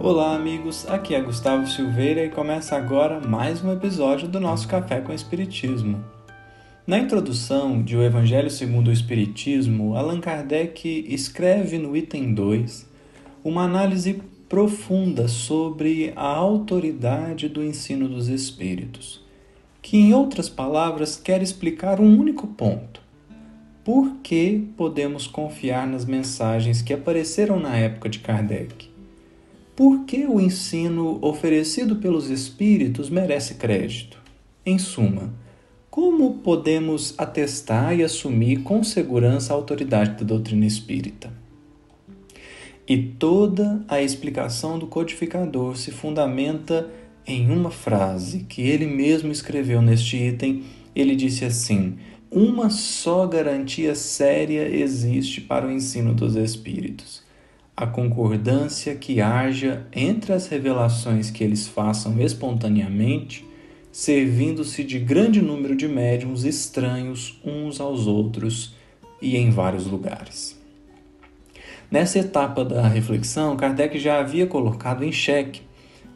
Olá, amigos. Aqui é Gustavo Silveira e começa agora mais um episódio do nosso Café com Espiritismo. Na introdução de O Evangelho segundo o Espiritismo, Allan Kardec escreve no item 2 uma análise profunda sobre a autoridade do ensino dos Espíritos, que, em outras palavras, quer explicar um único ponto. Por que podemos confiar nas mensagens que apareceram na época de Kardec? Por que o ensino oferecido pelos Espíritos merece crédito? Em suma, como podemos atestar e assumir com segurança a autoridade da doutrina espírita? E toda a explicação do codificador se fundamenta em uma frase que ele mesmo escreveu neste item. Ele disse assim: uma só garantia séria existe para o ensino dos Espíritos: a concordância que haja entre as revelações que eles façam espontaneamente, servindo-se de grande número de médiuns estranhos uns aos outros e em vários lugares. Nessa etapa da reflexão, Kardec já havia colocado em xeque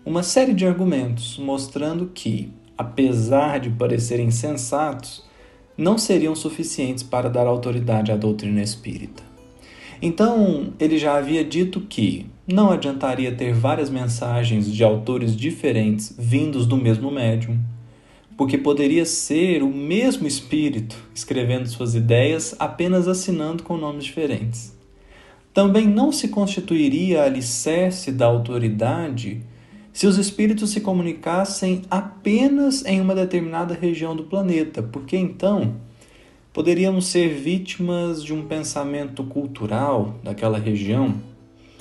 uma série de argumentos, mostrando que, apesar de parecerem sensatos, não seriam suficientes para dar autoridade à doutrina espírita. Então, ele já havia dito que não adiantaria ter várias mensagens de autores diferentes vindos do mesmo médium, porque poderia ser o mesmo espírito escrevendo suas ideias, apenas assinando com nomes diferentes. Também não se constituiria alicerce da autoridade se os espíritos se comunicassem apenas em uma determinada região do planeta, porque então poderíamos ser vítimas de um pensamento cultural daquela região.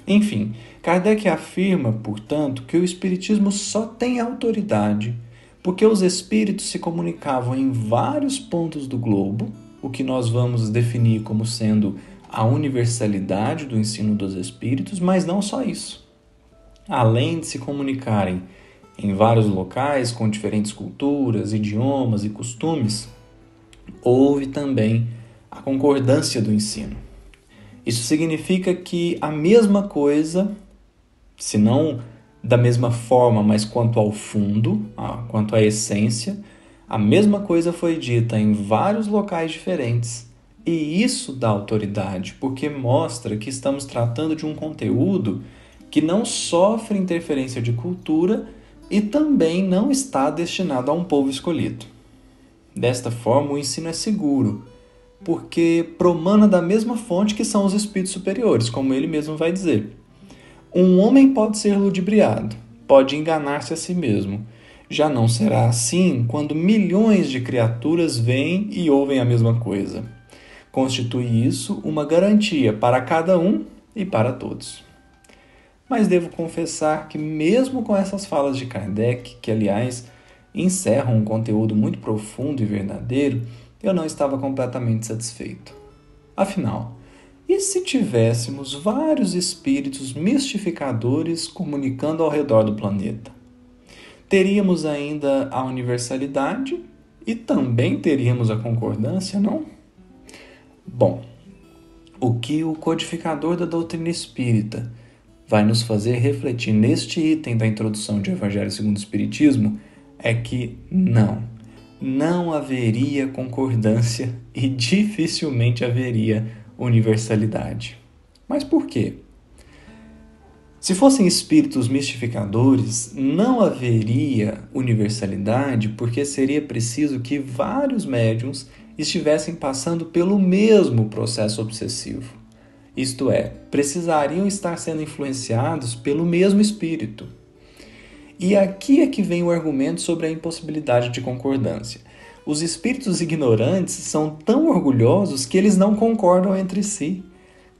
Enfim, Kardec afirma, portanto, que o Espiritismo só tem autoridade porque os espíritos se comunicavam em vários pontos do globo, o que nós vamos definir como sendo a universalidade do ensino dos espíritos, mas não só isso. Além de se comunicarem em vários locais com diferentes culturas, idiomas e costumes, houve também a concordância do ensino. Isso significa que a mesma coisa, se não da mesma forma, mas quanto ao fundo, quanto à essência, a mesma coisa foi dita em vários locais diferentes. E isso dá autoridade, porque mostra que estamos tratando de um conteúdo que não sofre interferência de cultura e também não está destinado a um povo escolhido. Desta forma, o ensino é seguro, porque promana da mesma fonte que são os espíritos superiores, como ele mesmo vai dizer. Um homem pode ser ludibriado, pode enganar-se a si mesmo. Já não será assim quando milhões de criaturas veem e ouvem a mesma coisa. Constitui isso uma garantia para cada um e para todos. Mas devo confessar que mesmo com essas falas de Kardec, que aliás encerram um conteúdo muito profundo e verdadeiro, eu não estava completamente satisfeito. Afinal, e se tivéssemos vários espíritos mistificadores comunicando ao redor do planeta? Teríamos ainda a universalidade e também teríamos a concordância, não? Bom, o que o codificador da doutrina espírita vai nos fazer refletir neste item da introdução de Evangelho segundo o Espiritismo é que não haveria concordância e dificilmente haveria universalidade. Mas por quê? Se fossem espíritos mistificadores, não haveria universalidade, porque seria preciso que vários médiuns estivessem passando pelo mesmo processo obsessivo. Isto é, precisariam estar sendo influenciados pelo mesmo espírito. E aqui é que vem o argumento sobre a impossibilidade de concordância. Os espíritos ignorantes são tão orgulhosos que eles não concordam entre si.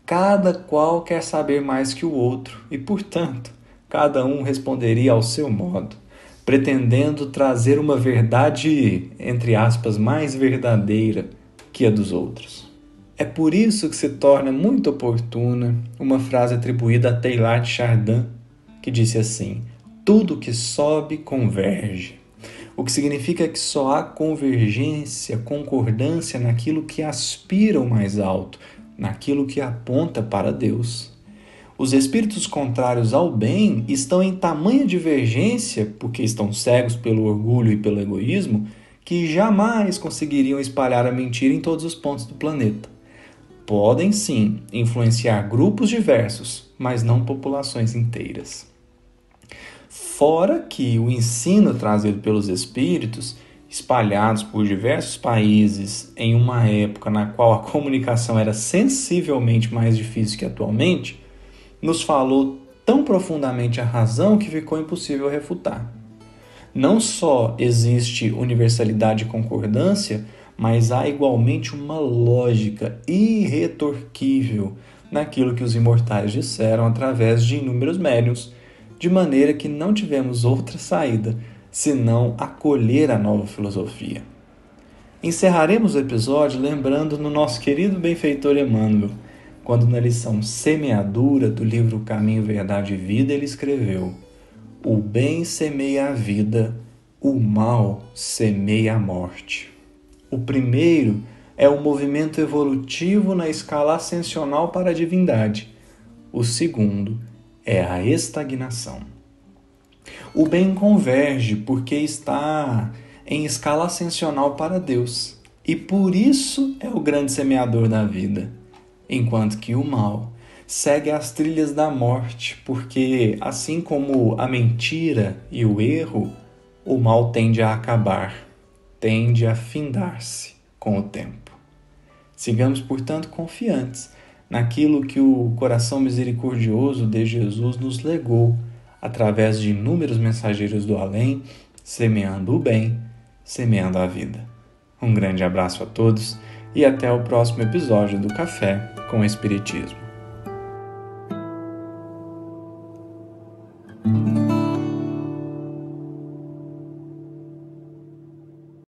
Cada qual quer saber mais que o outro e, portanto, cada um responderia ao seu modo, pretendendo trazer uma verdade, entre aspas, mais verdadeira que a dos outros. É por isso que se torna muito oportuna uma frase atribuída a Teilhard de Chardin, que disse assim: tudo que sobe converge. O que significa que só há convergência, concordância naquilo que aspira ao mais alto, naquilo que aponta para Deus. Os espíritos contrários ao bem estão em tamanha divergência, porque estão cegos pelo orgulho e pelo egoísmo, que jamais conseguiriam espalhar a mentira em todos os pontos do planeta. Podem sim influenciar grupos diversos, mas não populações inteiras. Fora que o ensino trazido pelos espíritos, espalhados por diversos países em uma época na qual a comunicação era sensivelmente mais difícil que atualmente, nos falou tão profundamente a razão que ficou impossível refutar. Não só existe universalidade e concordância, mas há igualmente uma lógica irretorquível naquilo que os imortais disseram através de inúmeros médiuns, de maneira que não tivemos outra saída senão acolher a nova filosofia. Encerraremos o episódio lembrando no nosso querido benfeitor Emmanuel, quando na lição Semeadura do livro Caminho, Verdade e Vida ele escreveu: o bem semeia a vida, o mal semeia a morte. O primeiro é o movimento evolutivo na escala ascensional para a divindade. O segundo é a estagnação. O bem converge porque está em escala ascensional para Deus, e por isso é o grande semeador da vida, enquanto que o mal segue as trilhas da morte, porque assim como a mentira e o erro, o mal tende a acabar, tende a findar-se com o tempo. Sigamos, portanto, confiantes naquilo que o coração misericordioso de Jesus nos legou, através de inúmeros mensageiros do além, semeando o bem, semeando a vida. Um grande abraço a todos e até o próximo episódio do Café com o Espiritismo.